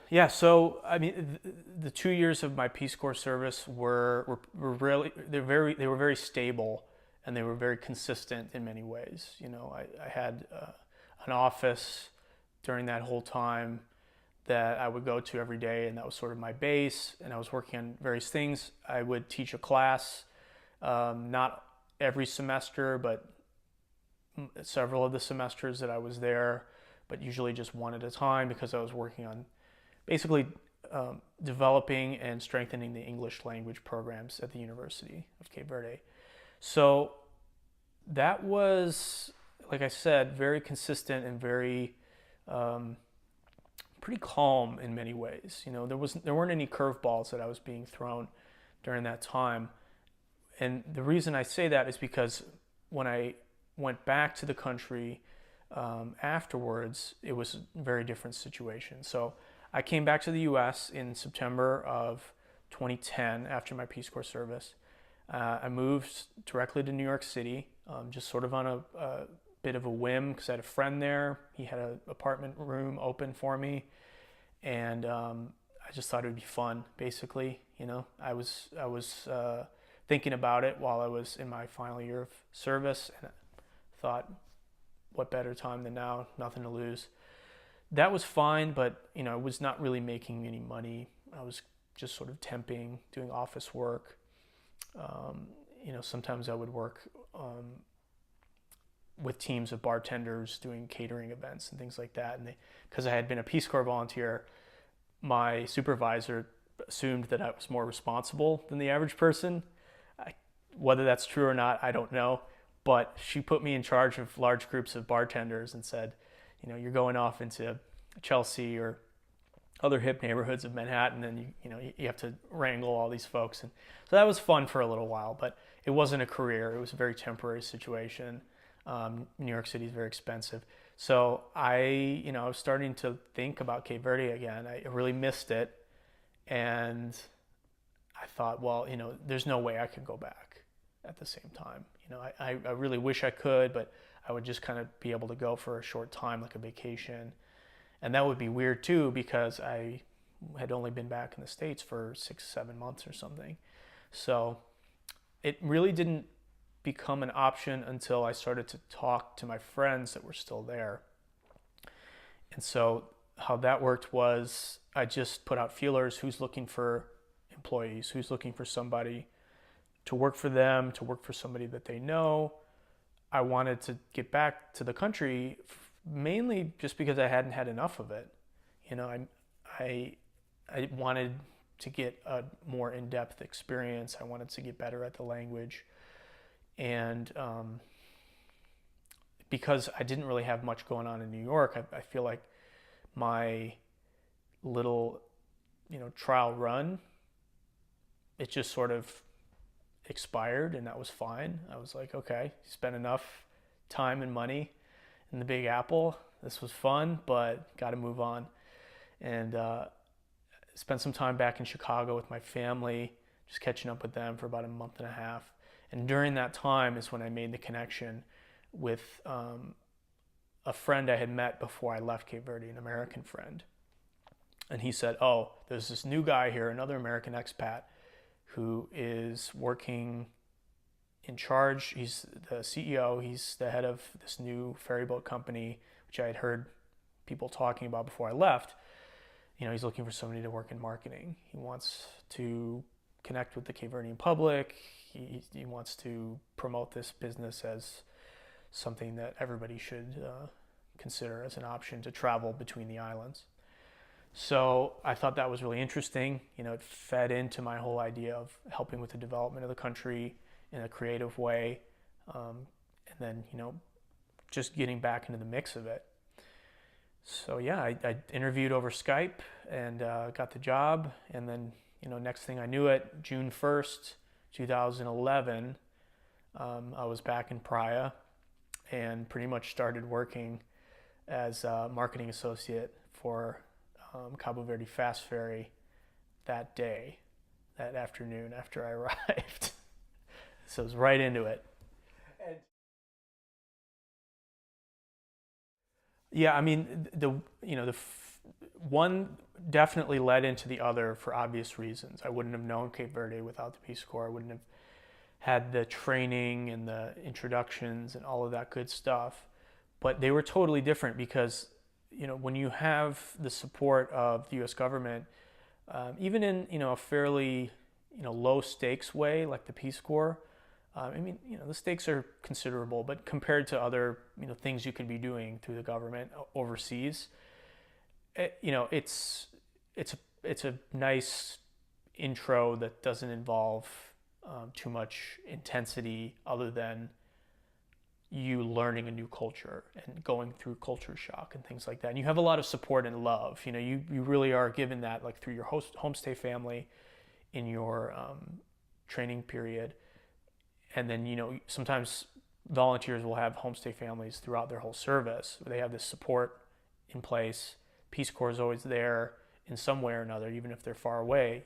Yeah, so I mean, the 2 years of my Peace Corps service were really they were very stable, and they were very consistent in many ways. I had an office during that whole time that I would go to every day, and that was sort of my base. And I was working on various things. I would teach a class, not every semester, but several of the semesters that I was there, but usually just one at a time because I was working on basically developing and strengthening the English language programs at the University of Cape Verde. So that was, like I said, very consistent and very um, pretty calm in many ways. There weren't any curveballs that I was being thrown during that time. And the reason I say that is because when I went back to the country afterwards, it was a very different situation. So I came back to the U.S. in September of 2010 after my Peace Corps service. I moved directly to New York City, just sort of on a bit of a whim because I had a friend there. He had an apartment room open for me, and I just thought it would be fun. Basically, I was thinking about it while I was in my final year of service, and I thought, what better time than now? Nothing to lose. That was fine, but I was not really making any money. I was just sort of temping, doing office work. Um, Sometimes I would work with teams of bartenders doing catering events and things like that. And because I had been a Peace Corps volunteer, my supervisor assumed that I was more responsible than the average person. Whether that's true or not, I don't know. But she put me in charge of large groups of bartenders and said, you're going off into Chelsea or other hip neighborhoods of Manhattan, and you have to wrangle all these folks. And so that was fun for a little while, but it wasn't a career. It was a very temporary situation. New York City is very expensive. So I was starting to think about Cape Verde again. I really missed it. And I thought, well, there's no way I could go back at the same time. I really wish I could, but I would just kind of be able to go for a short time, like a vacation. And that would be weird too, because I had only been back in the States for 6, 7 months or something. So it really didn't become an option until I started to talk to my friends that were still there. And so how that worked was I just put out feelers: who's looking for employees, who's looking for somebody to work for them, to work for somebody that they know. I wanted to get back to the country mainly just because I hadn't had enough of it. I I wanted to get a more in-depth experience. I wanted to get better at the language, and because I didn't really have much going on in New York, I feel like my little trial run, it just sort of expired, and that was fine. I was like, okay, spent enough time and money in the Big Apple. This was fun, but got to move on. And spent some time back in Chicago with my family, just catching up with them for about a month and a half. And during that time is when I made the connection with a friend I had met before I left Cape Verde, an American friend. And he said, oh, there's this new guy here, another American expat, who is working in charge. He's the CEO. He's the head of this new ferryboat company, which I had heard people talking about before I left. He's looking for somebody to work in marketing. He wants to connect with the Cape Verdean public. He wants to promote this business as something that everybody should consider as an option to travel between the islands. So I thought that was really interesting. It fed into my whole idea of helping with the development of the country in a creative way, and then just getting back into the mix of it. So yeah, I interviewed over Skype and got the job, and then next thing I knew it, June 1st, 2011, I was back in Praia and pretty much started working as a marketing associate for Cabo Verde Fast Ferry that day, that afternoon after I arrived. So I was right into it. And yeah, I mean the one definitely led into the other for obvious reasons. I wouldn't have known Cape Verde without the Peace Corps. I wouldn't have had the training and the introductions and all of that good stuff. But they were totally different because, when you have the support of the U.S. government, even in, a fairly, low stakes way like the Peace Corps, the stakes are considerable, but compared to other, things you could be doing through the government overseas, it's a nice intro that doesn't involve too much intensity other than you learning a new culture and going through culture shock and things like that. And you have a lot of support and love. You really are given that like through your homestay family in your training period. And then, sometimes volunteers will have homestay families throughout their whole service. They have this support in place. Peace Corps is always there in some way or another, even if they're far away.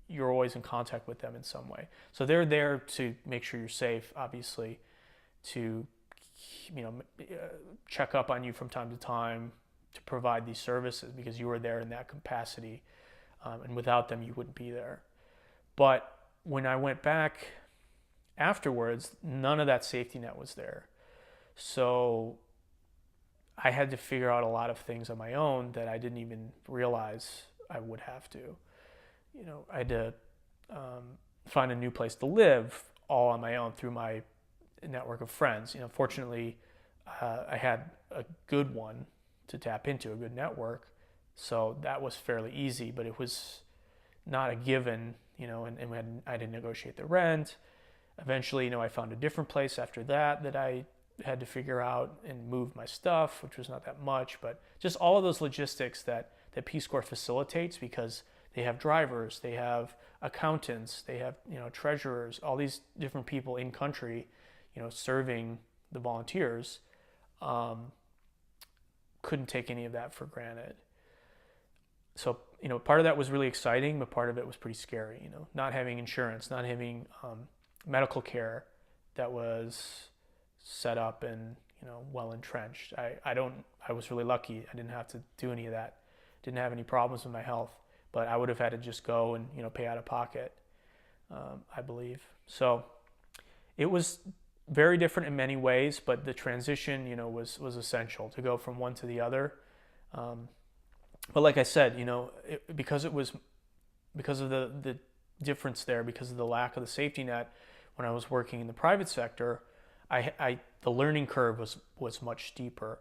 You're always in contact with them in some way. So they're there to make sure you're safe, obviously, to check up on you from time to time, to provide these services because you were there in that capacity, and without them you wouldn't be there. But when I went back afterwards, none of that safety net was there. So I had to figure out a lot of things on my own that I didn't even realize I would have to. I had to find a new place to live all on my own through my network of friends. Fortunately, I had a good one to tap into, a good network, so that was fairly easy. But it was not a given, and when I didn't negotiate the rent. Eventually, I found a different place after that I had to figure out and move my stuff, which was not that much, but just all of those logistics that Peace Corps facilitates because they have drivers, they have accountants, they have, treasurers, all these different people in country, serving the volunteers. Couldn't take any of that for granted. So, part of that was really exciting, but part of it was pretty scary, not having insurance, not having medical care that was set up and, well entrenched. I was really lucky. I didn't have to do any of that. Didn't have any problems with my health, but I would have had to just go and, pay out of pocket, I believe. So it was very different in many ways, but the transition, was essential to go from one to the other. But like I said, because of the difference there, because of the lack of the safety net, when I was working in the private sector, the learning curve was much steeper,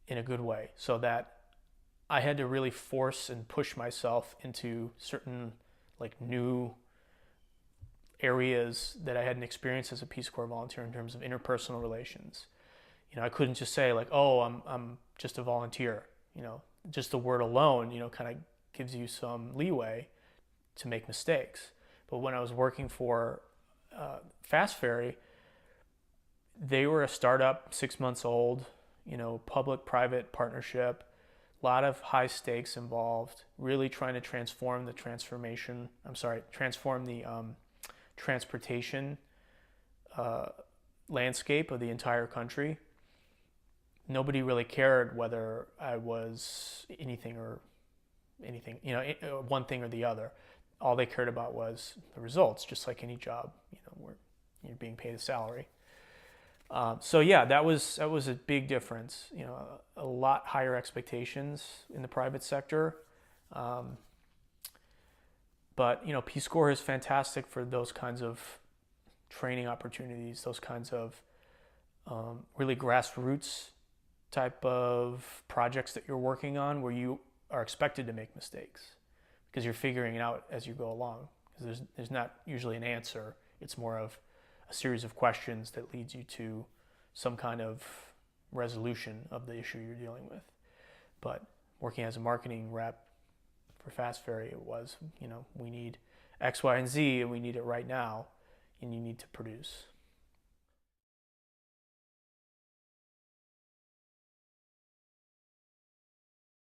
in a good way, so that I had to really force and push myself into certain like new areas that I hadn't experienced as a Peace Corps volunteer in terms of interpersonal relations. I couldn't just say like, oh, I'm just a volunteer. Just the word alone, kind of gives you some leeway to make mistakes. But when I was working for Fast Ferry, they were a startup, 6 months old, public-private partnership, a lot of high stakes involved, really trying to transform the transportation landscape of the entire country. Nobody really cared whether I was anything, one thing or the other. All they cared about was the results, just like any job, where you're being paid a salary. So yeah, that was a big difference. A lot higher expectations in the private sector. But Peace Corps is fantastic for those kinds of training opportunities, those kinds of really grassroots type of projects that you're working on, where you are expected to make mistakes because you're figuring it out as you go along. Because there's not usually an answer. It's more of a series of questions that leads you to some kind of resolution of the issue you're dealing with. But working as a marketing rep for Fast Ferry, it was, we need X, Y, and Z, and we need it right now, and you need to produce.